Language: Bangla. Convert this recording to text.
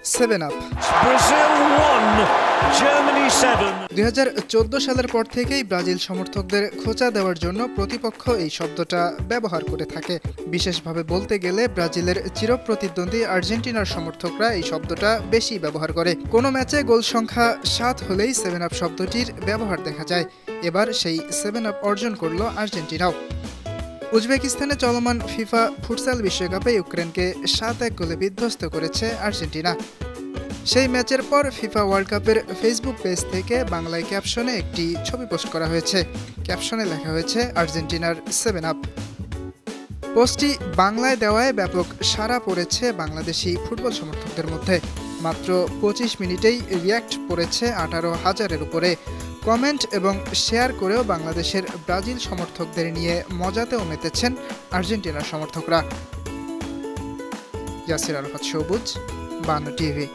7 আপ। 2014 সালের পর থেকেই ব্রাজিল সমর্থকদের খোঁচা দেওয়ার জন্য প্রতিপক্ষ এই শব্দটা ব্যবহার করে থাকে। বিশেষভাবে বলতে গেলে ব্রাজিলের চিরপ্রতিদ্বন্দ্বী আর্জেন্টিনার সমর্থকরা এই শব্দটা বেশি ব্যবহার করে। কোনো ম্যাচে গোল সংখ্যা 7 হলেই 7 আপ শব্দটির ব্যবহার দেখা যায়। এবার সেই 7 আপ অর্জন করল আর্জেন্টিনাও। উজবেকিস্তানে চলমান ফিফা ফুটসাল বিশ্বকাপে ইউক্রেনকে 7-1 গোলে বিধ্বস্ত করেছে আর্জেন্টিনা। সেই ম্যাচের পর ফিফা ওয়ার্ল্ড কাপের ফেসবুক পেজ থেকে বাংলায় ক্যাপশনে একটি ছবি পোস্ট করা হয়েছে। ক্যাপশনে লেখা হয়েছে আর্জেন্টিনার 7 আপ। পোস্টটি বাংলায় দেওয়ায় ব্যাপক সাড়া পড়েছে বাংলাদেশি ফুটবল সমর্থকদের মধ্যে। মাত্র 25 মিনিটেই রিয়্যাক্ট পড়েছে 18,000-এর উপরে। কমেন্ট এবং শেয়ার করেও বাংলাদেশের ব্রাজিল সমর্থকদের নিয়ে মজাতেও মেতেছেন আর্জেন্টিনার সমর্থকরা। ইয়াসির আরাফাত সবুজ, বানু টিভি।